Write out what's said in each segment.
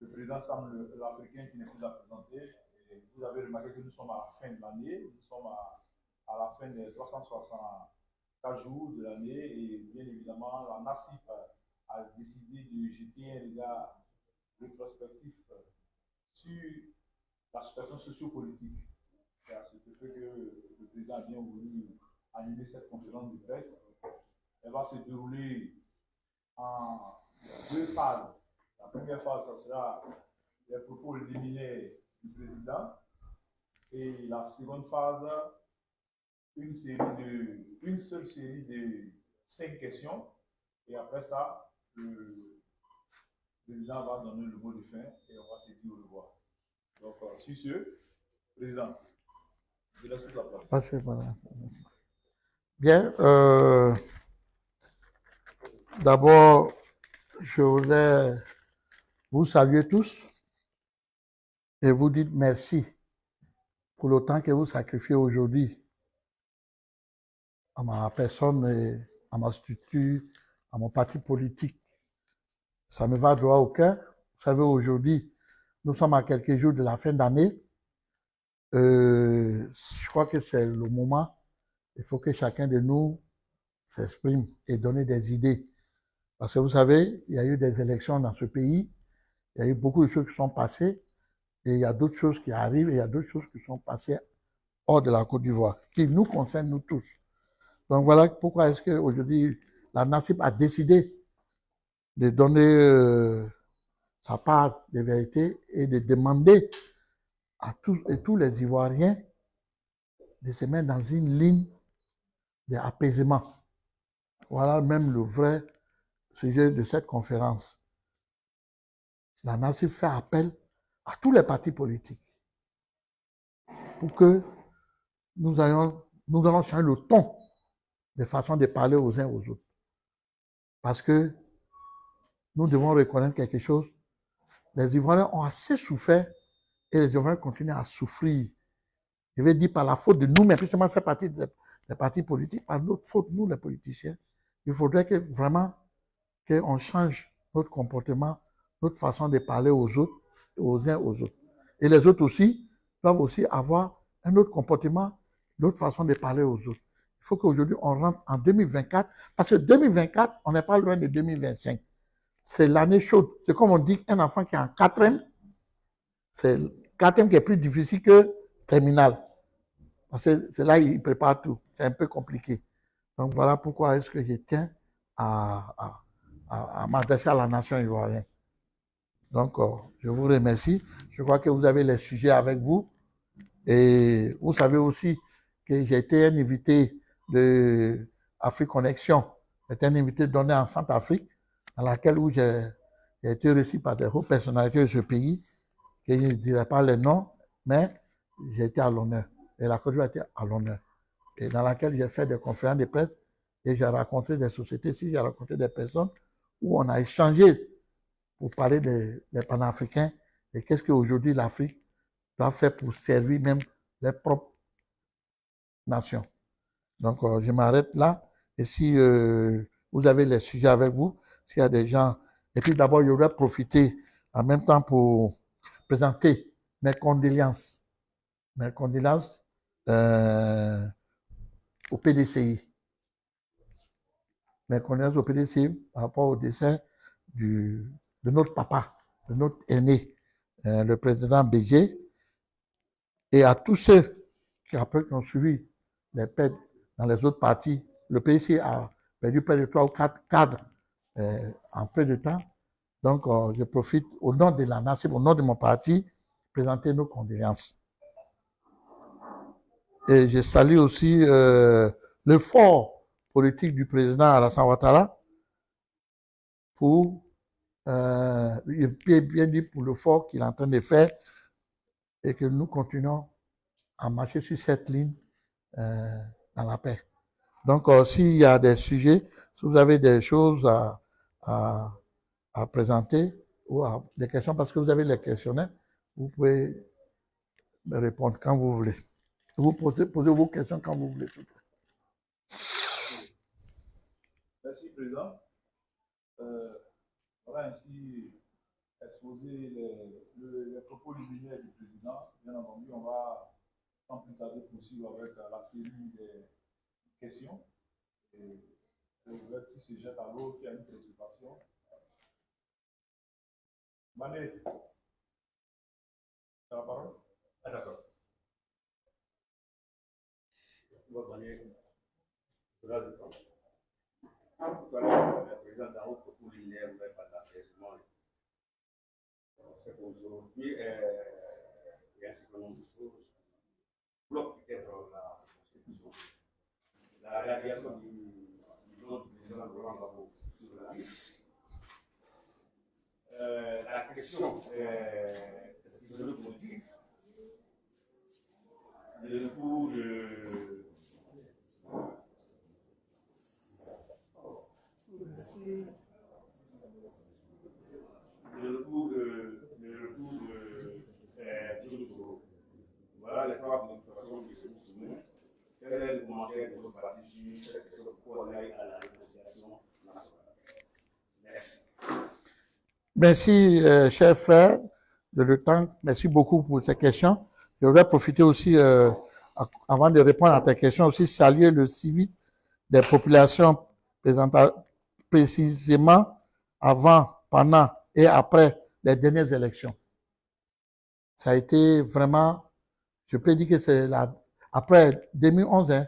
le président semble l'Africain qui n'est plus à présenter. Et vous avez remarqué que nous sommes à la fin de l'année, nous sommes à la fin des 364 jours de l'année et bien évidemment, la NACIP a décidé de jeter un regard rétrospectif sur la situation sociopolitique. C'est à ce qui fait que le président a bien voulu animer cette conférence de presse. Elle va se dérouler en deux phases. La première phase, ça sera les propos liminaires du président. Et la seconde phase, une seule série de 5 questions. Et après ça, le président va donner le mot de fin et on va se dire au revoir. Donc, sur ce, président, je laisse toute la place. Bien, d'abord, je voudrais vous saluer tous et vous dire merci pour le temps que vous sacrifiez aujourd'hui à ma personne et à ma structure, à mon parti politique. Ça me va droit au cœur. Vous savez, aujourd'hui, nous sommes à quelques jours de la fin d'année. Je crois que c'est le moment. Il faut que chacun de nous s'exprime et donne des idées. Parce que vous savez, il y a eu des élections dans ce pays. Il y a eu beaucoup de choses qui sont passées. Et il y a d'autres choses qui arrivent et il y a d'autres choses qui sont passées hors de la Côte d'Ivoire, qui nous concernent nous tous. Donc voilà pourquoi est-ce qu'aujourd'hui, la NACIP a décidé de donner sa part de vérité et de demander à tous les Ivoiriens de se mettre dans une ligne d'apaisement. Voilà même le vrai sujet de cette conférence. La NACIP fait appel à tous les partis politiques pour que nous allons changer le ton de façon de parler aux uns aux autres. Parce que nous devons reconnaître quelque chose. Les Ivoiriens ont assez souffert et les Ivoiriens continuent à souffrir. Je vais dire par la faute de nous-mêmes, puisque moi je fais partie des partis politiques, par notre faute, nous les politiciens. Il faudrait que vraiment qu'on change notre comportement, notre façon de parler aux autres, aux uns aux autres. Et les autres aussi doivent aussi avoir un autre comportement, l'autre façon de parler aux autres. Il faut qu'aujourd'hui on rentre en 2024, parce que 2024, on n'est pas loin de 2025. C'est l'année chaude. C'est comme on dit, un enfant qui est en quatrième, c'est quatrième qui est plus difficile que terminal. Parce que c'est là qu'il prépare tout. C'est un peu compliqué. Donc voilà pourquoi est-ce que je tiens à m'adresser à la nation ivoirienne. Donc, je vous remercie. Je crois que vous avez les sujets avec vous. Et vous savez aussi que j'ai été un invité de Afrique Connexion. J'étais un invité donné en Centrafrique, dans laquelle où j'ai été reçu par des hautes personnalités de ce pays, que je ne dirai pas les noms, mais j'ai été à l'honneur. Et la Côte d'Ivoire était à l'honneur. Et dans laquelle j'ai fait des conférences de presse et j'ai rencontré des sociétés, j'ai rencontré des personnes où on a échangé pour parler des panafricains et qu'est-ce qu'aujourd'hui l'Afrique doit faire pour servir même les propres nations. Donc, je m'arrête là. Et si vous avez les sujets avec vous, s'il y a des gens... Et puis d'abord, je voudrais profiter en même temps pour présenter mes condoléances. Mes condoléances au PDCI. Mes condoléances au PDCI par rapport au décès de notre papa, de notre aîné, le président Bézier, et à tous ceux qui après qui ont suivi les pertes dans les autres partis. Le PDCI a perdu près de 3 ou 4 cadres en peu de temps. Donc, je profite au nom de la NACIP, au nom de mon parti, présenter nos condoléances. Et je salue aussi l'effort politique du président Alassane Ouattara pour, bien dit, pour l'effort qu'il est en train de faire et que nous continuons à marcher sur cette ligne dans la paix. Donc, s'il y a des sujets, si vous avez des choses à présenter ou des questions, parce que vous avez les questionnaires, vous pouvez me répondre quand vous voulez. Vous posez vos questions quand vous voulez. Merci, Président. Voilà ainsi exposer les propos lumineux du président. Bien entendu, on va sans plus tarder poursuivre avec la série des questions. Et le qui se jette à l'eau, qui a une préoccupation. Mané, tu as la parole? Ah, d'accord. Mané, tout à l'heure, le président Daoud pour l'INER, vous avez parlé d'engagement. C'est qu'aujourd'hui, il y a un certain nombre de choses qui bloquent peut-être la Constitution. La réalisation du président Laurent Gbagbo sur la liste. La question des prisonniers politiques, le recours voilà les trois préoccupations que je vous soumets. Quel est le commentaire de votre parti sur cette question pour aller à la négociation nationale? Merci. Merci, cher frère de Le Temps. Merci beaucoup pour ces questions. Je voudrais profiter aussi, avant de répondre à tes questions, aussi saluer le civisme des populations précisément avant, pendant et après les dernières élections. Ça a été vraiment, je peux dire que c'est après 2011, hein,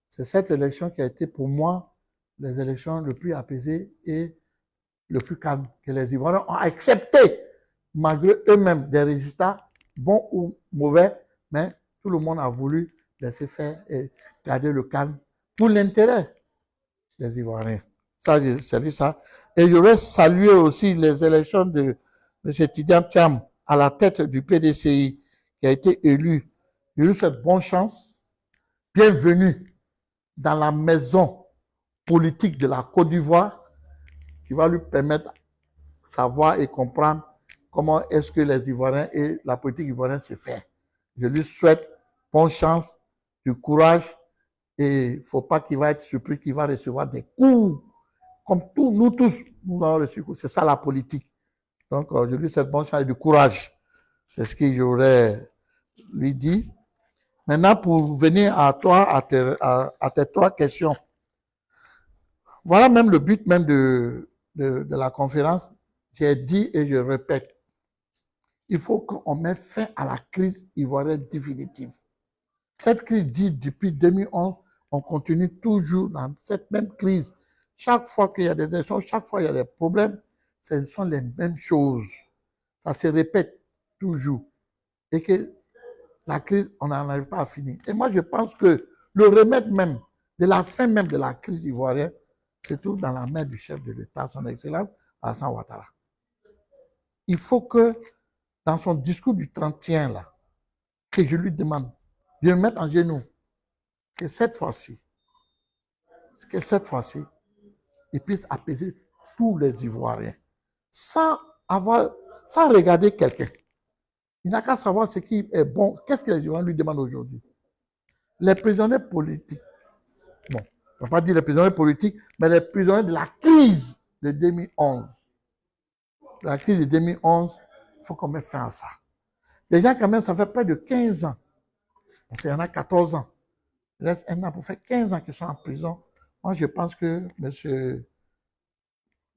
c'est cette élection qui a été pour moi les élections le plus apaisées et le plus calme, que les Ivoiriens ont accepté, malgré eux-mêmes des résultats, bons ou mauvais, mais tout le monde a voulu laisser faire et garder le calme pour l'intérêt des Ivoiriens. Ça, je salue ça. Et je voudrais saluer aussi les élections de M. Tidiane Thiam à la tête du PDCI, qui a été élu. Je lui souhaite bonne chance. Bienvenue dans la maison politique de la Côte d'Ivoire, qui va lui permettre de savoir et comprendre comment est-ce que les Ivoiriens et la politique ivoirienne se fait. Je lui souhaite bonne chance, du courage, et il ne faut pas qu'il va être surpris qu'il va recevoir des coups, comme nous tous, nous avons reçu. C'est ça la politique. Donc, je lui souhaite bonne chance et du courage. C'est ce que j'aurais lui dit. Maintenant, pour venir à toi, à tes trois questions. Voilà même le but même de la conférence. J'ai dit et je répète, il faut qu'on mette fin à la crise ivoirienne définitive. Cette crise dite depuis 2011, on continue toujours dans cette même crise. Chaque fois qu'il y a des échanges, chaque fois qu'il y a des problèmes, ce sont les mêmes choses. Ça se répète toujours. Et que la crise, on n'en arrive pas à finir. Et moi, je pense que le remède même, de la fin même de la crise ivoirienne, se trouve dans la main du chef de l'État, son Excellence, Alassane Ouattara. Il faut que, dans son discours du 31, là, que je lui demande de me mettre en genoux, que cette fois-ci, il puisse apaiser tous les Ivoiriens, sans regarder quelqu'un. Il n'a qu'à savoir ce qui est bon. Qu'est-ce que les Ivoiriens lui demandent aujourd'hui? Les prisonniers politiques. Bon, on ne va pas dire les prisonniers politiques, mais les prisonniers de la crise de 2011. La crise de 2011, il faut qu'on mette fin à ça. Les gens, quand même, ça fait près de 15 ans. Parce qu'il y en a 14 ans. Il reste un an pour faire 15 ans qu'ils sont en prison. Moi, je pense que monsieur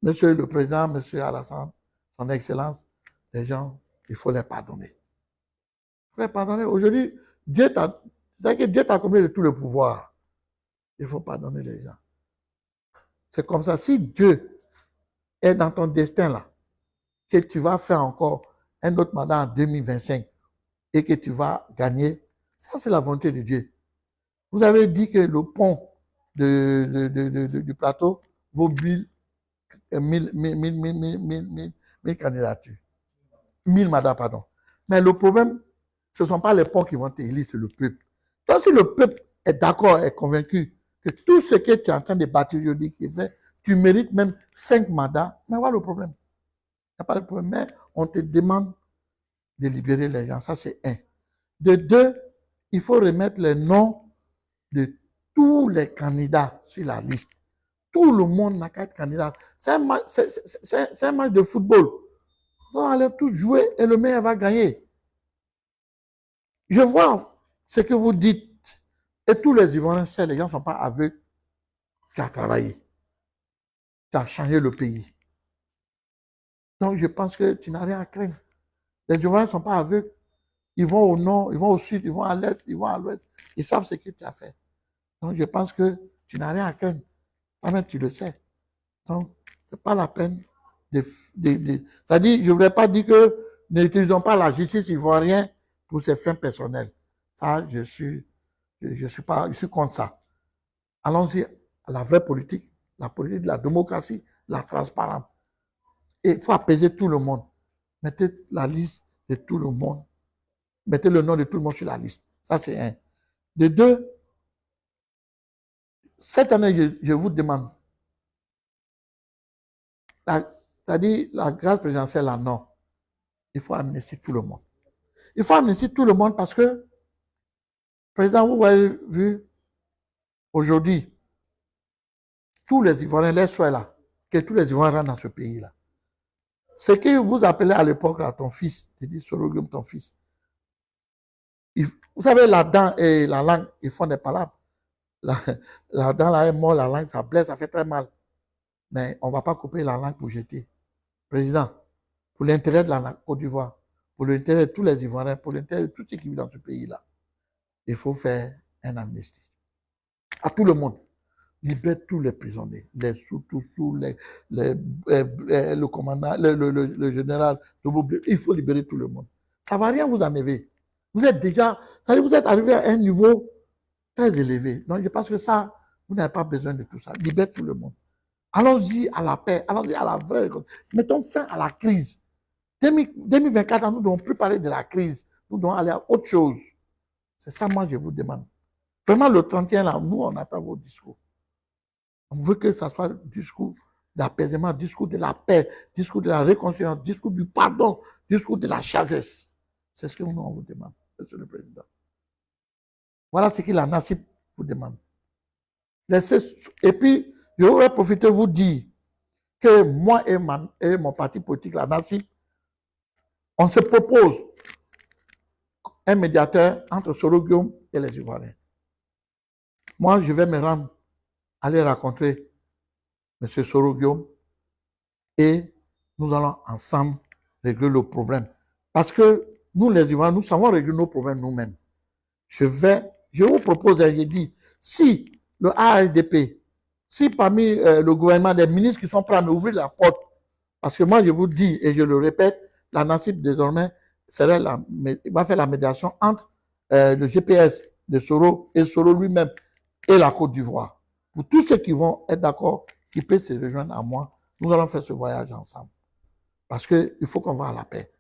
le président, monsieur Alassane, son Excellence, les gens, il faut les pardonner. Il faut les pardonner. Aujourd'hui, Dieu t'a comblé de tout le pouvoir. Il faut pardonner les gens. C'est comme ça. Si Dieu est dans ton destin là, que tu vas faire encore un autre mandat en 2025 et que tu vas gagner, ça c'est la volonté de Dieu. Vous avez dit que le pont du plateau vaut 1000 candidatures. 1000 mandats, pardon. Mais le problème, ce ne sont pas les ponts qui vont t'élire, c'est le peuple. Donc si le peuple est d'accord, est convaincu que tout ce que tu es en train de bâtir aujourd'hui, qui fait, tu mérites même 5 mandats, mais voilà le problème. Il n'y a pas de problème. Mais on te demande de libérer les gens. Ça, c'est un. De deux, il faut remettre les noms de tous les candidats sur la liste. Tout le monde n'a qu'à être candidat. C'est un match de football. On allait tous jouer et le meilleur va gagner. Je vois ce que vous dites. Et tous les Ivoiriens, les gens ne sont pas aveugles. Tu as travaillé. Tu as changé le pays. Donc, je pense que tu n'as rien à craindre. Les Ivoiriens ne sont pas aveugles. Ils vont au nord, ils vont au sud, ils vont à l'est, ils vont à l'ouest. Ils savent ce que tu as fait. Donc, je pense que tu n'as rien à craindre. Toi-même, tu le sais. Donc, ce n'est pas la peine c'est-à-dire, je ne voudrais pas dire que n'utilisons pas la justice ivoirienne pour ses fins personnelles. Ça, je suis contre ça. Allons-y à la vraie politique, la politique de la démocratie, la transparence. Et il faut apaiser tout le monde. Mettez la liste de tout le monde. Mettez le nom de tout le monde sur la liste. Ça, c'est un. De deux, cette année, je vous demande, c'est-à-dire la grâce présidentielle, là, non. Il faut amnistier tout le monde. Il faut amnistier tout le monde parce que, président, vous avez vu, aujourd'hui, tous les Ivoiriens, les soient là, que tous les Ivoiriens rentrent dans ce pays-là. Ce que vous appelez à l'époque, là, ton fils, tu dis Sorogum, ton fils. Vous savez, la dent et la langue, ils font des palabres. La dent là est morte, la langue, ça blesse, ça fait très mal. Mais on ne va pas couper la langue pour jeter. Président, pour l'intérêt de la Côte d'Ivoire, pour l'intérêt de tous les Ivoiriens, pour l'intérêt de tous ceux qui vivent dans ce pays-là, il faut faire un amnistie. À tout le monde. Libère tous les prisonniers, les sous-tous, le commandant, le général, il faut libérer tout le monde. Ça ne va rien vous enlever. Vous êtes déjà, vous êtes arrivé à un niveau très élevé. Donc je pense que ça, vous n'avez pas besoin de tout ça. Libère tout le monde. Allons-y à la paix, allons-y à la vraie. Mettons fin à la crise. 2024, nous ne devons plus parler de la crise. Nous devons aller à autre chose. C'est ça, moi, je vous demande. Vraiment, le 31, là, nous, on attend vos discours. On veut que ça soit discours d'apaisement, discours de la paix, discours de la réconciliation, discours du pardon, discours de la sagesse. C'est ce que nous, on vous demande, Monsieur le Président. Voilà ce que la NACIP vous demande. Et puis, je voudrais profiter de vous dire que moi et mon parti politique, la NACIP, on se propose un médiateur entre Soro-Guillaume et les Ivoiriens. Moi, je vais me rendre, aller rencontrer M. Soro-Guillaume et nous allons ensemble régler le problème. Parce que nous, les Ivoiriens, nous savons régler nos problèmes nous-mêmes. Je vous propose, j'ai dit, si le ARDP, si parmi le gouvernement, des ministres qui sont prêts à m'ouvrir la porte, parce que moi, je vous dis, et je le répète, la NACIP, désormais, va faire la médiation entre le GPS de Soro et Soro lui-même et la Côte d'Ivoire. Pour tous ceux qui vont être d'accord, qui peuvent se rejoindre à moi, nous allons faire ce voyage ensemble. Parce qu'il faut qu'on va à la paix.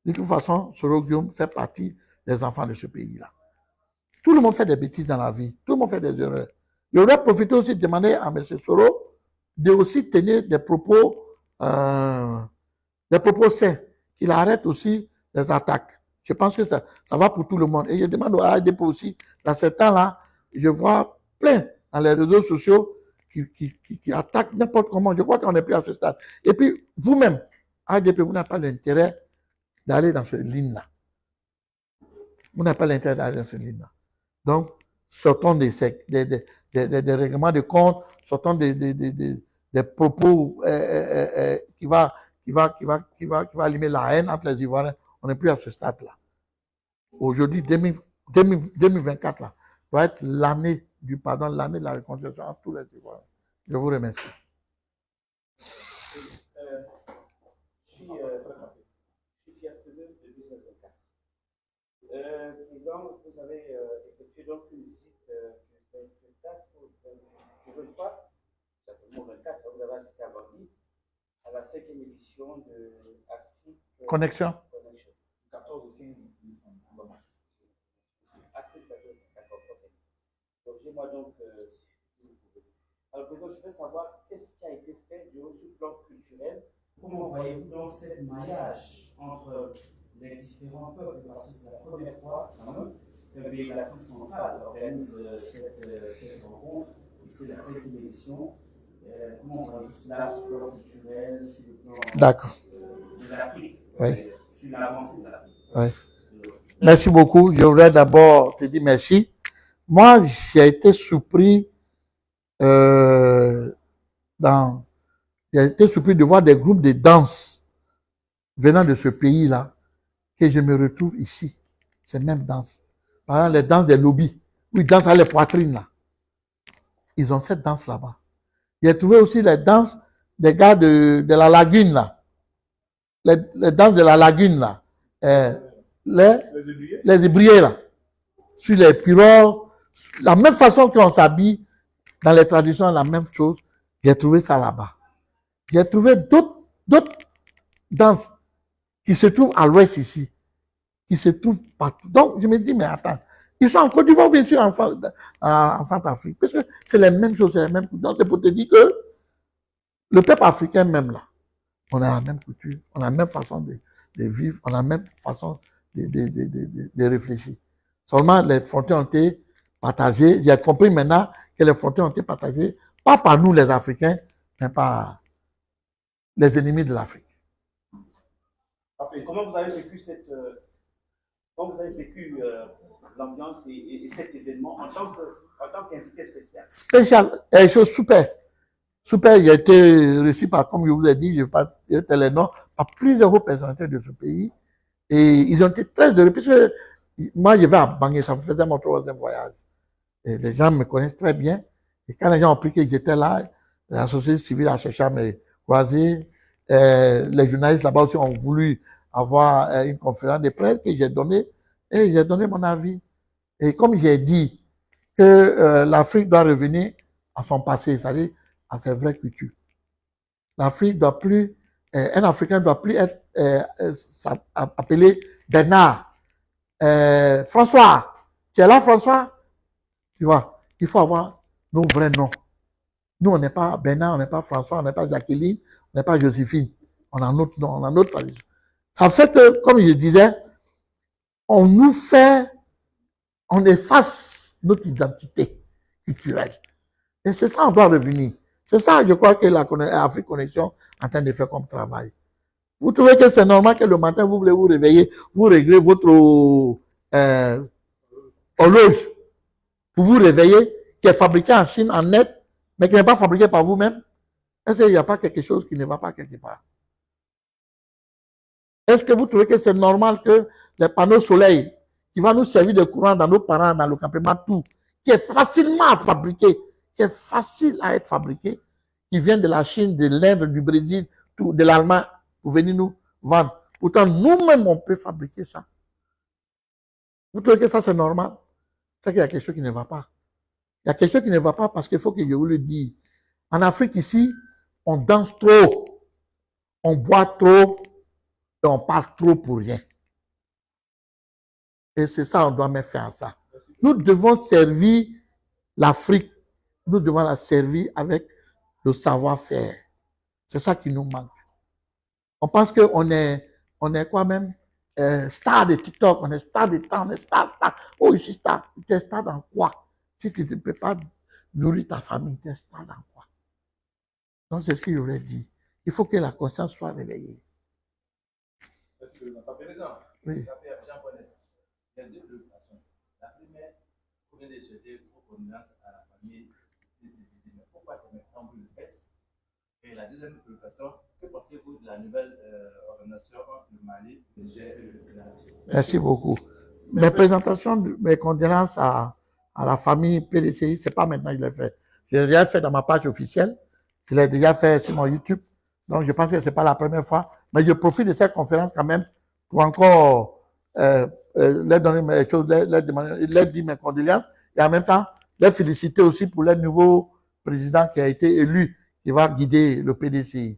De toute façon, Soro-Guillaume fait partie des enfants de ce pays-là. Tout le monde fait des bêtises dans la vie. Tout le monde fait des erreurs. Je voudrais profiter aussi de demander à M. Soro de aussi tenir des propos sains, qu'il arrête aussi les attaques. Je pense que ça va pour tout le monde. Et je demande au AIDP aussi, dans ce temps-là, je vois plein dans les réseaux sociaux qui attaquent n'importe comment. Je crois qu'on n'est plus à ce stade. Et puis, vous-même, AIDP, vous n'avez pas l'intérêt d'aller dans cette ligne-là. Vous n'avez pas l'intérêt d'aller dans cette ligne-là. Donc, sortons des règlements de compte, sortons des propos qui va allumer la haine entre les Ivoiriens. On n'est plus à ce stade-là. Aujourd'hui, 2024, là, doit être l'année du pardon, l'année de la réconciliation entre tous les Ivoiriens. Je vous remercie. Je suis fier de 2024. Président, vous avez effectué donc une visite du 24 au 23, certainement 24, vous avez assisté à Bangui, à la 5e édition de Afrique Connexion. 14 au 15 décembre. Afrique, d'accord, parfait. Donc, j'ai-moi donc, alors, président, je veux savoir qu'est-ce qui a été fait sur le plan culturel. Comment voyez-vous donc cette maillage entre les différents peuples? Parce que c'est la première fois qu'un pays d'Afrique centrale organise cette rencontre, et c'est la 5e édition. Comment voyez-vous cela sur le plan culturel, sur le plan de l'Afrique Oui. sur l'avancée de l'Afrique. Oui. Merci beaucoup. Je voudrais d'abord te dire merci. Moi, j'ai été surpris j'ai été surpris de voir des groupes de danse venant de ce pays-là, que je me retrouve ici. Ces mêmes danses. Par exemple, les danses des lobbies, où ils dansent à les poitrines là. Ils ont cette danse là-bas. J'ai trouvé aussi les danses des gars de la lagune là. Les danses de la lagune là. Les ébriers là. Sur les pirogues. La même façon qu'on s'habille dans les traditions, la même chose. J'ai trouvé ça là-bas. J'ai trouvé d'autres danses qui se trouvent à l'ouest ici, qui se trouvent partout. Donc, je me dis, mais attends, ils sont en Côte d'Ivoire, bien sûr, en Centrafrique, parce que c'est les mêmes choses, c'est les mêmes. Donc, c'est pour te dire que le peuple africain même là, on a la même couture, on a la même façon de vivre, on a la même façon de réfléchir. Seulement, les frontières ont été partagées. J'ai compris maintenant que les frontières ont été partagées, pas par nous les Africains, mais par les ennemis de l'Afrique. Comment vous avez vécu l'ambiance et cet événement en tant qu'invité spécial? Spécial, chose super. Super, j'ai été reçu par, comme je vous ai dit, je ne vais pas dire les noms, par plusieurs représentants de ce pays. Et ils ont été très heureux, puisque moi, je vais à Bangui, ça me faisait mon 3e voyage. Et les gens me connaissent très bien. Et quand les gens ont appris que j'étais là, la société civile a cherché à me croiser. Les journalistes là-bas aussi ont voulu avoir une conférence de presse que j'ai donnée. Et j'ai donné mon avis. Et comme j'ai dit que l'Afrique doit revenir à son passé, c'est-à-dire à ses vraies cultures. L'Afrique doit plus, un Africain ne doit plus être appelé Bernard. François, tu es là, François? Tu vois, il faut avoir nos vrais noms. Nous, on n'est pas Bernard, on n'est pas François, on n'est pas Jacqueline, on n'est pas Joséphine. On a notre nom, on a notre tradition. Ça fait que, comme je disais, on efface notre identité culturelle. Et c'est ça, on doit revenir. C'est ça, je crois que l'Afrique Connexion est en train de faire comme travail. Vous trouvez que c'est normal que le matin, vous voulez vous réveiller, vous réglez votre horloge pour vous réveiller, qui est fabriqué en Chine, en net, mais qui n'est pas fabriqué par vous-même? Est-ce qu'il n'y a pas quelque chose qui ne va pas quelque part? Est-ce que vous trouvez que c'est normal que les panneaux soleil, qui vont nous servir de courant dans nos parents, dans le campement, tout, qui est facilement à fabriquer, qui est facile à être fabriqué, qui vient de la Chine, de l'Inde, du Brésil, tout, de l'Allemagne, pour venir nous vendre. Pourtant, nous-mêmes, on peut fabriquer ça. Vous trouvez que ça, c'est normal? C'est qu'il y a quelque chose qui ne va pas. Il y a quelque chose qui ne va pas parce qu'il faut que je vous le dise. En Afrique, ici, on danse trop, on boit trop, et on parle trop pour rien. Et c'est ça, on doit mettre fin à ça. Nous devons servir l'Afrique, nous devons la servir avec le savoir-faire. C'est ça qui nous manque. On pense qu'on est quoi même? Star de TikTok, on est star de temps, on est star. Oh, je suis star. Tu es star dans quoi? Si tu ne peux pas nourrir ta famille, tu es star dans quoi? Donc, c'est ce que je voulais dire. Il faut que la conscience soit réveillée. Est-ce que le président, oui. Il y a deux préoccupations. La première, vous venez de souhaiter vos condoléances à la famille décédée. Mais pourquoi c'est maintenant vous le faites? Et la deuxième préoccupation, que pensez-vous de la nouvelle organisation entre le Mali, le Niger et le Sénégal? Merci beaucoup. Mes présentations, mes condoléances à la famille PDCI, c'est pas maintenant que je l'ai fait. Je l'ai déjà fait dans ma page officielle. Je l'ai déjà fait sur mon YouTube. Donc, je pense que c'est pas la première fois. Mais je profite de cette conférence quand même pour encore leur donner mes choses, leur dire mes condoléances et en même temps les féliciter aussi pour le nouveau président qui a été élu, qui va guider le PDCI.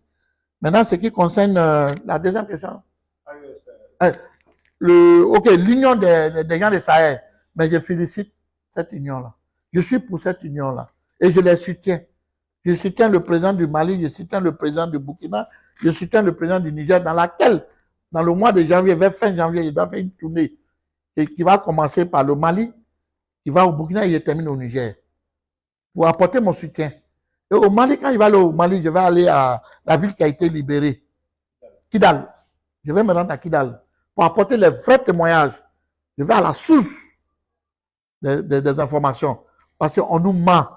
Maintenant, ce qui concerne la deuxième question. L'union des gens de Sahel. Mais je félicite cette union-là. Je suis pour cette union-là. Et je les soutiens. Je soutiens le président du Mali, je soutiens le président du Burkina, je soutiens le président du Niger, dans laquelle, dans le mois de janvier, vers fin janvier, il doit faire une tournée qui va commencer par le Mali, qui va au Burkina et il termine au Niger. Pour apporter mon soutien. Et au Mali, quand il va aller au Mali, je vais aller à la ville qui a été libérée, Kidal. Je vais me rendre à Kidal pour apporter les vrais témoignages. Je vais à la source des informations. Parce qu'on nous ment.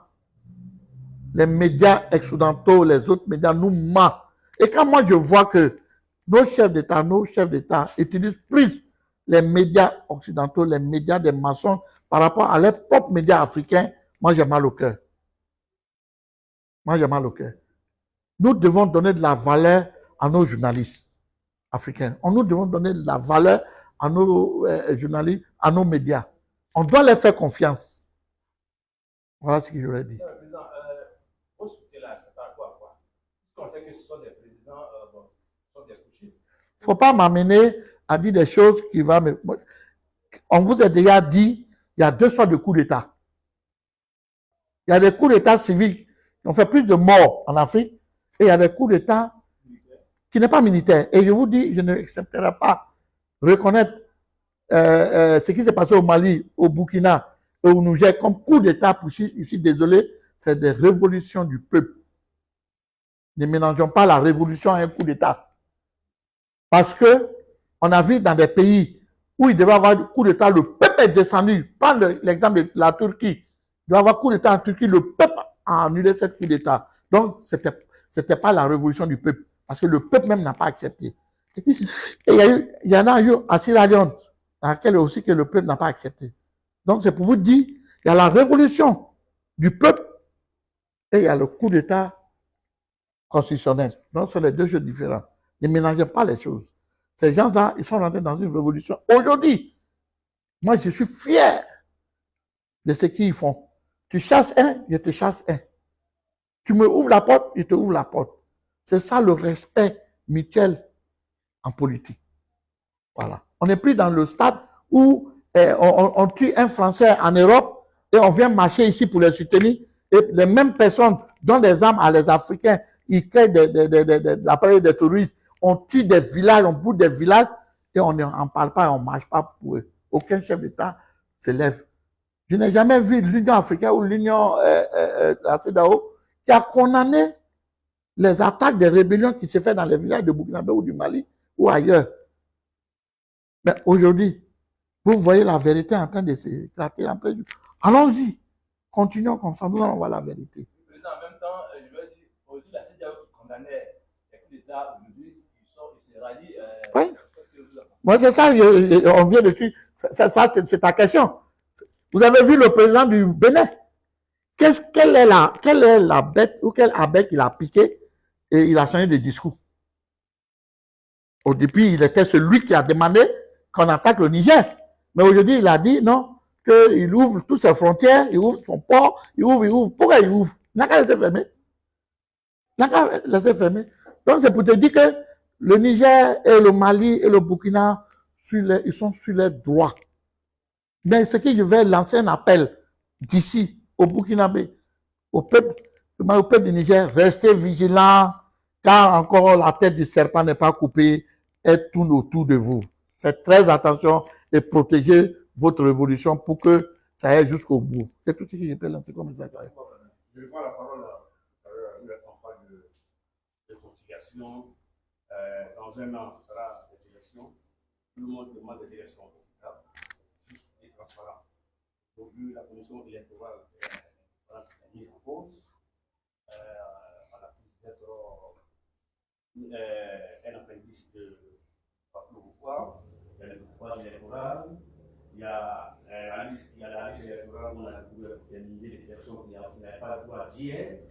Les médias occidentaux, les autres médias nous mentent. Et quand moi je vois que nos chefs d'État utilisent plus les médias occidentaux, les médias des maçons par rapport à leurs propres médias africains, moi j'ai mal au cœur. Moi j'ai mal au cœur. Nous devons donner de la valeur à nos journalistes africains. Nous devons donner de la valeur à nos journalistes, à nos médias. On doit leur faire confiance. Voilà ce que je voulais dire. Président, vos soutiens-là, c'est par rapport à quoi? On sait que ce sont des présidents, ce sont des pushistes. Il ne faut pas m'amener à dire des choses qui vont me... On vous a déjà dit, il y a 2 sortes de coups d'État. Il y a des coups d'État civils qui ont fait plus de morts en Afrique, et il y a des coups d'État qui n'est pas militaire. Et je vous dis, je n'accepterai pas reconnaître ce qui s'est passé au Mali, au Burkina et au Niger comme coup d'État. Je suis désolé, c'est des révolutions du peuple. Ne mélangeons pas la révolution à un coup d'État. Parce que on a vu dans des pays où il devait y avoir un coup d'État, le peuple est descendu. Pas l'exemple de la Turquie. Il doit y avoir coup d'État en Turquie, le peuple a annulé ce coup d'État. Donc, c'était pas la révolution du peuple. Parce que le peuple même n'a pas accepté. Et il y en a eu à Sierra Leone, dans laquelle aussi que le peuple n'a pas accepté. Donc, c'est pour vous dire, il y a la révolution du peuple et il y a le coup d'État constitutionnel. Donc, ce sont les 2 choses différentes. Ne mélangez pas les choses. Ces gens-là, ils sont rentrés dans une révolution. Aujourd'hui, moi, je suis fier de ce qu'ils font. Tu chasses un, je te chasse un. Tu me ouvres la porte, je te ouvre la porte. C'est ça le respect mutuel en politique. Voilà. On n'est plus dans le stade où on tue un Français en Europe et on vient marcher ici pour les soutenir. Et les mêmes personnes donnent des armes à les Africains. Ils créent l'appareil des touristes. On tue des villages, on bout des villages et on n'en parle pas et on ne marche pas pour eux. Aucun chef d'État se lève. Je n'ai jamais vu l'Union africaine ou l'Union la CEDEAO qui a condamné les attaques des rébellions qui se font dans les villages de Burkina Faso ou du Mali ou ailleurs. Mais aujourd'hui, vous voyez la vérité en train de s'éclater en plein jour. Allons-y, continuons comme ça, nous allons voir la vérité. Président, en même temps, je veux dire, aujourd'hui, la CEDEAO qui condamnait les coups d'État, aujourd'hui, ils se rallient. Oui. Moi, c'est ça, on vient dessus. Ça, c'est ta question. Vous avez vu le président du Bénin? Quelle est la bête ou quelle abeille qu'il a piqué et il a changé de discours? Au début, il était celui qui a demandé qu'on attaque le Niger. Mais aujourd'hui, il a dit non, qu'il ouvre toutes ses frontières, il ouvre son port, il ouvre. Pourquoi il ouvre? Il n'a qu'à laisser fermer. Il n'a qu'à laisser fermer. Donc, c'est pour te dire que le Niger et le Mali et le Burkina, ils sont sur les droits. Mais ce que je vais lancer un appel d'ici, au Burkinabé, au peuple du Niger, restez vigilants, car encore la tête du serpent n'est pas coupée, elle tourne autour de vous. Faites très attention et protégez votre révolution pour que ça aille jusqu'au bout. C'est tout ce que je peux lancer comme message. Je vais prendre la parole on parle de conciliation. Dans un an, ce sera des élections. Tout le monde demande des élections justes et transparentes. Aujourd'hui, la commission électorale est mise en cause. On accuse d'être un appendice de partout au pouvoir. Il y a le pouvoir électoral, il y a la liste électorale où on a des milliers de personnes qui n'avaient pas le droit d'y être.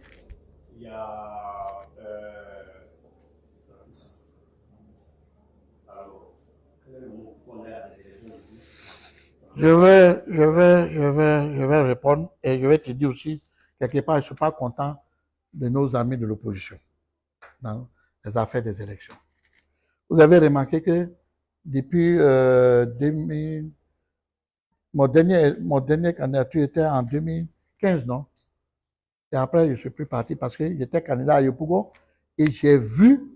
Il y a alors, quel est le mot qu'on a à des élections ici? Je vais répondre et je vais te dire aussi, quelque part, je ne suis pas content de nos amis de l'opposition dans les affaires des élections. Vous avez remarqué que depuis 2000, mon dernier candidature était en 2015, non? Et après, je ne suis plus parti parce que j'étais candidat à Yopougon et j'ai vu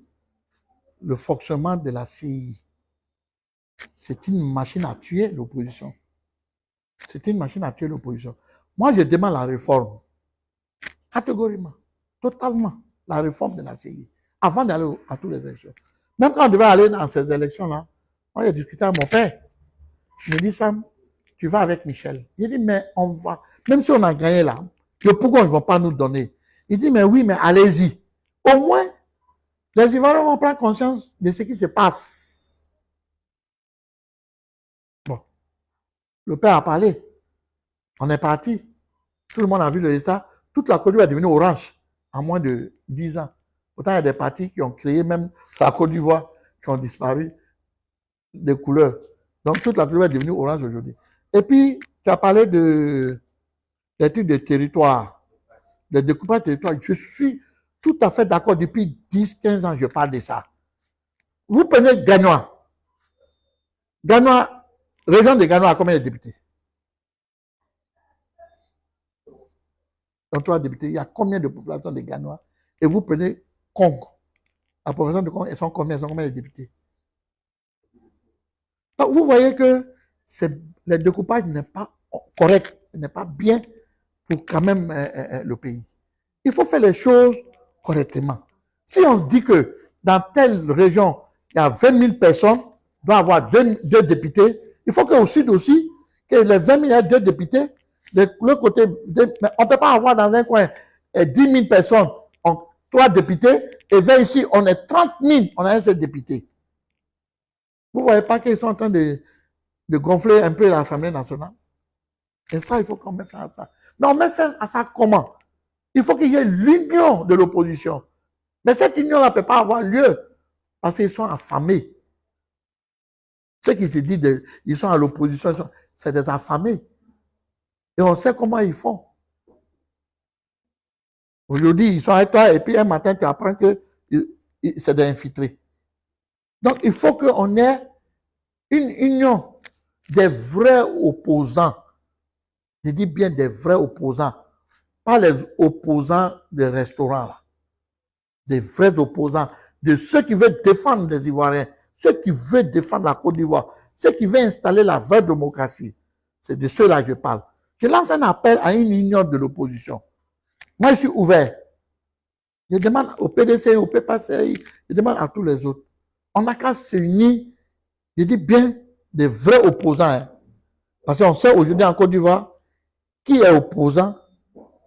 le fonctionnement de la CI. C'est une machine à tuer l'opposition. C'est une machine à tuer l'opposition. Moi, je demande la réforme. Catégoriquement, totalement, la réforme de la CI, avant d'aller à toutes les élections. Même quand on devait aller dans ces élections-là, on a discuté avec mon père. Il me dit, Sam, tu vas avec Michel. Il dit, mais on va, même si on a gagné là, pourquoi ils ne vont pas nous donner? Il dit, mais oui, mais allez-y. Au moins, les Ivoiriens vont prendre conscience de ce qui se passe. Bon, le père a parlé. On est parti. Tout le monde a vu le résultat. Toute la Côte d'Ivoire est devenue orange en moins de 10 ans. Autant il y a des partis qui ont créé même la Côte d'Ivoire, qui ont disparu des couleurs. Donc toute la Côte d'Ivoire est devenue orange aujourd'hui. Et puis, tu as parlé des trucs de territoire, des découpages de territoire. Je suis tout à fait d'accord. Depuis 10-15 ans, je parle de ça. Vous prenez Ganois. Ganois, région de Ganois a combien de députés? Donc, 3 députés, il y a combien de population de Ganois? Et vous prenez Congo. La population de Congo, elles sont combien de députés? Donc, vous voyez que le découpage n'est pas correct, n'est pas bien pour quand même le pays. Il faut faire les choses correctement. Si on se dit que dans telle région, il y a 20 000 personnes, il doit avoir deux députés, il faut qu'au sud aussi, que les 20 000 aient 2 députés. De l'autre côté, mais on ne peut pas avoir dans un coin 10 000 personnes, 3 députés, et vers ici, on est 30 000, on a un seul député. Vous ne voyez pas qu'ils sont en train de gonfler un peu l'Assemblée nationale? Et ça, il faut qu'on mette fin à ça. Mais on met fin à ça comment? Il faut qu'il y ait l'union de l'opposition. Mais cette union-là ne peut pas avoir lieu parce qu'ils sont affamés. Ceux qui se disent qu'ils sont à l'opposition, c'est des affamés. Et on sait comment ils font. Aujourd'hui, ils sont avec toi et puis un matin, tu apprends que c'est des infiltrés. Donc, il faut qu'on ait une union des vrais opposants. Je dis bien des vrais opposants. Pas les opposants des restaurants. Là. Des vrais opposants. De ceux qui veulent défendre les Ivoiriens. Ceux qui veulent défendre la Côte d'Ivoire. Ceux qui veulent installer la vraie démocratie. C'est de ceux-là que je parle. Je lance un appel à une union de l'opposition. Moi, je suis ouvert. Je demande au PDC, au PPCI, je demande à tous les autres. On n'a qu'à se unir, je dis bien, des vrais opposants. Hein. Parce qu'on sait aujourd'hui en Côte d'Ivoire qui est opposant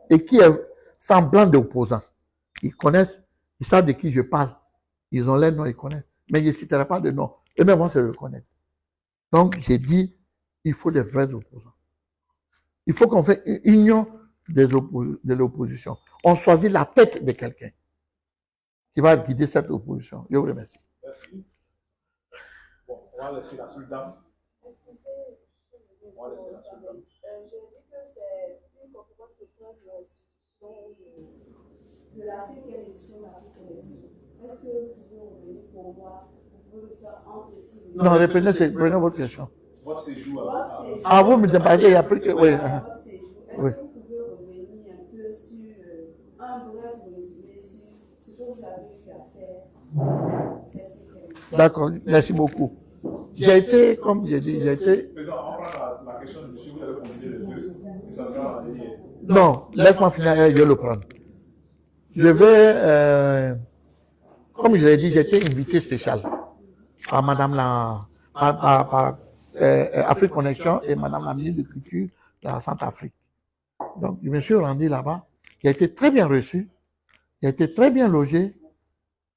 et qui est semblant d'opposant. Ils connaissent, ils savent de qui je parle. Ils ont les noms, ils connaissent. Mais je ne citerai pas de nom. Eux-mêmes vont se reconnaître. Donc, j'ai dit, il faut des vrais opposants. Il faut qu'on fasse une union de l'opposition. On choisit la tête de quelqu'un qui va guider cette opposition. Je vous remercie. Merci. Bon, on va laisser la seule dame. On va laisser la seule dame. J'ai dit que c'est une compétence de classe de l'institution de la 5e édition de la élection. Est-ce que vous pouvez revenir pour moi? Vous pouvez le faire en petit. Non, reprenez votre question. Votre séjour. Ah, vous me demandez, il y a plus que. Oui. Votre séjour. Est-ce que vous pouvez revenir un peu sur un bref résumé sur ce que vous avez eu à faire cette 5e édition? D'accord, merci beaucoup. J'ai été, comme j'ai dit, j'ai été. Président, on prend la question de monsieur, vous avez posé les deux. Et ça sera la dernière. Non, laisse-moi finir, je vais le prendre. Je vais, comme je l'ai dit, j'ai été invité spécial par madame par Afrique Connexion et madame la ministre de Culture de la Centrafrique. Donc, je me suis rendu là-bas. J'ai été très bien reçu. J'ai été très bien logé.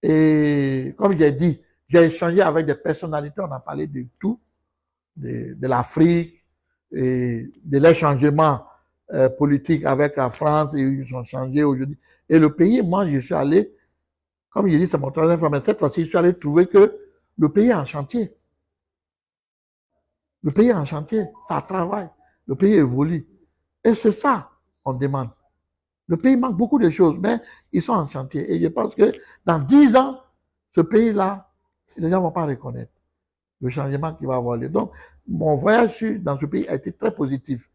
Et comme j'ai dit, j'ai échangé avec des personnalités, on a parlé de tout, de l'Afrique, et de leur changement politique avec la France, et ils ont changé aujourd'hui. Et le pays, moi, je suis allé, comme je dis, c'est mon 3e fois, mais cette fois-ci, je suis allé trouver que le pays est en chantier. Le pays est en chantier, ça travaille, le pays évolue. Et c'est ça qu'on demande. Le pays manque beaucoup de choses, mais ils sont en chantier. Et je pense que dans 10 ans, ce pays-là, les gens ne vont pas reconnaître le changement qui va avoir lieu. Donc, mon voyage dans ce pays a été très positif.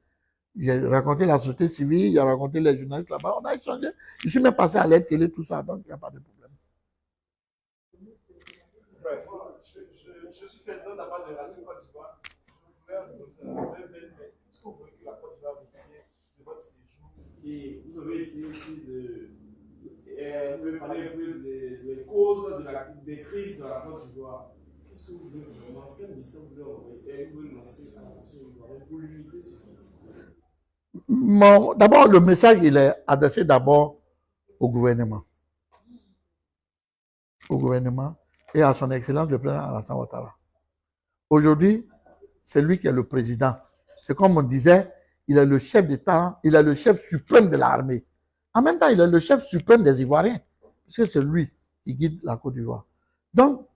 J'ai rencontré la société civile, j'ai rencontré les journalistes là-bas, on a échangé. Je suis même passé à la télé, tout ça, donc il n'y a pas de problème. Je suis président de la base de Radio Côte d'Ivoire. Je voulais est-ce que vous voulez que la Côte d'Ivoire vous tient de votre séjour? Et vous avez essayé aussi vous pouvez parler un peu des causes des crises de la Côte d'Ivoire. Qu'est-ce que vous voulez vraiment, quel message vous voulez envoyer et vous voulez lancer à la nation ivoirienne pour limiter ce problème? D'abord, le message, il est adressé d'abord au gouvernement. Au gouvernement et à son excellence le président Alassane Ouattara. Aujourd'hui, c'est lui qui est le président. C'est comme on disait, il est le chef d'État, il est le chef suprême de l'armée. En même temps, il est le chef suprême des Ivoiriens, parce que c'est lui qui guide la Côte d'Ivoire. Donc,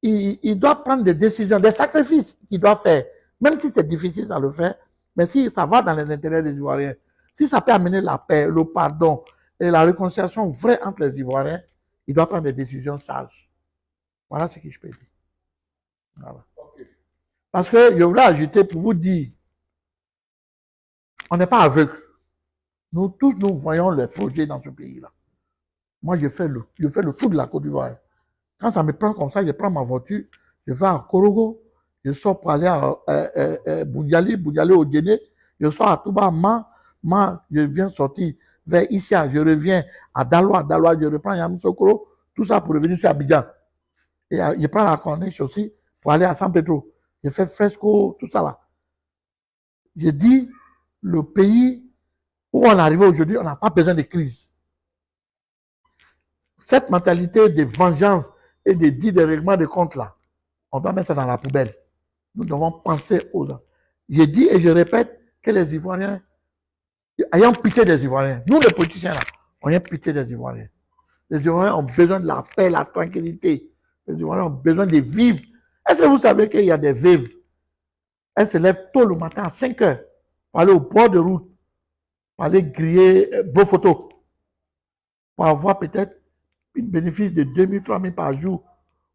il doit prendre des décisions, des sacrifices qu'il doit faire, même si c'est difficile à le faire, mais si ça va dans les intérêts des Ivoiriens, si ça peut amener la paix, le pardon et la réconciliation vraie entre les Ivoiriens, il doit prendre des décisions sages. Voilà ce que je peux dire. Voilà. Parce que je voulais ajouter pour vous dire, on n'est pas aveugles. Nous tous, nous voyons les projets dans ce pays-là. Moi, je fais le tour de la Côte d'Ivoire. Quand ça me prend comme ça, je prends ma voiture, je vais à Korogo, je sors pour aller à Boundiali au Djéné, je sors à Touba, je viens sortir vers Issia, je reviens à Daloa, je reprends Yamoussoukro, tout ça pour revenir sur Abidjan. Et je prends la corniche aussi pour aller à San Pedro. Je fais Fresco, tout ça là. Je dis, le pays où on est arrivé aujourd'hui, on n'a pas besoin de crise. Cette mentalité de vengeance et de dire des règlements de compte là, on doit mettre ça dans la poubelle. Nous devons penser aux gens. Je dis et je répète que les Ivoiriens, ayons pitié des Ivoiriens. Nous les politiciens là, on a pitié des Ivoiriens. Les Ivoiriens ont besoin de la paix, la tranquillité. Les Ivoiriens ont besoin de vivre. Est-ce que vous savez qu'il y a des veuves? Elles se lèvent tôt le matin à 5 heures pour aller au bord de route, pour aller griller beaux photos, pour avoir peut-être un bénéfice de 2 000, 3 000 par jour,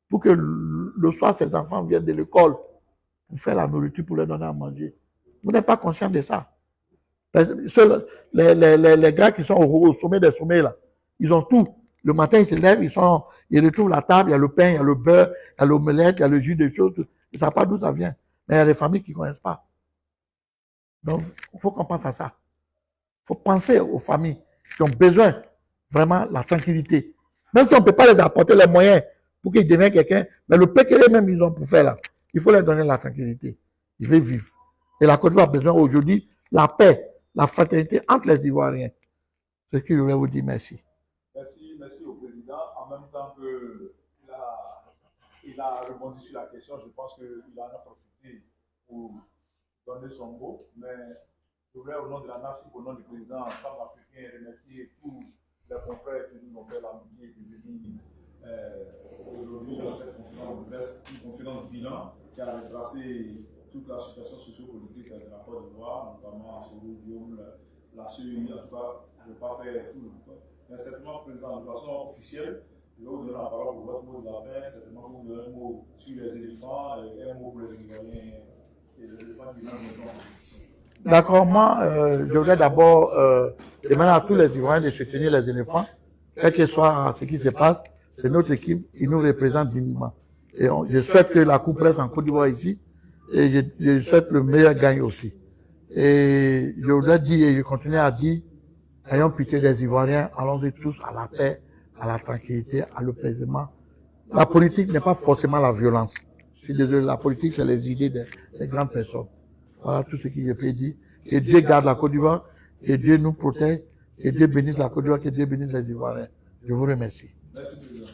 pour que le soir, ces enfants viennent de l'école pour faire la nourriture, pour leur donner à manger. Vous n'êtes pas conscient de ça. Les gars qui sont au sommet des sommets, là, ils ont tout. Le matin, ils se lèvent, ils retrouvent la table, il y a le pain, il y a le beurre, il y a l'omelette, il y a le jus de choses. Ils ne savent pas d'où ça vient. Mais il y a des familles qui ne connaissent pas. Donc, il faut qu'on pense à ça. Il faut penser aux familles qui ont besoin vraiment de la tranquillité. Même si on ne peut pas les apporter les moyens pour qu'ils deviennent quelqu'un, mais le peu qu'eux-mêmes ils ont pour faire là, il faut leur donner la tranquillité. Ils veulent vivre. Et la Côte d'Ivoire a besoin aujourd'hui de la paix, la fraternité entre les Ivoiriens. C'est ce que je voulais vous dire. Merci. Merci au président. En même temps qu'il a rebondi sur la question, je pense qu'il en a profité pour donner son mot. Mais je voulais, au nom de la nation, au nom du président centrafricain, remercier tous les confrères qui nous ont fait l'amitié de venir aujourd'hui dans cette conférence de presse, une conférence bilan qui a retracé toute la situation sociopolitique de la Côte d'Ivoire, notamment sur le Guillaume, la CEI, en tout cas, je ne vais pas faire tout le temps. Mais certainement, président, de façon officielle, je vais vous donner la parole pour votre mot de la fin, certainement vous donner un mot sur les éléphants, et un mot pour les Ivoiriens et les éléphants qui viennent de D'accord, moi, je voudrais d'abord demander à tous les Ivoiriens de soutenir les éléphants, quel que soit ce qui se passe. C'est notre équipe, ils nous représente dignement. Et je souhaite que la coupe reste en Côte d'Ivoire ici, et je souhaite le meilleur gagne aussi. Et je voudrais dire, et je continue à dire, ayons pitié des Ivoiriens, allons-y tous à la paix, à la tranquillité, à l'apaisement. La politique n'est pas forcément la violence. Je suis désolé, la politique, c'est les idées des grandes personnes. Voilà tout ce que je peux dire. Que Dieu garde la Côte d'Ivoire, que Dieu nous protège, que Dieu bénisse la Côte d'Ivoire, que Dieu bénisse les Ivoiriens. Je vous remercie. Merci, président.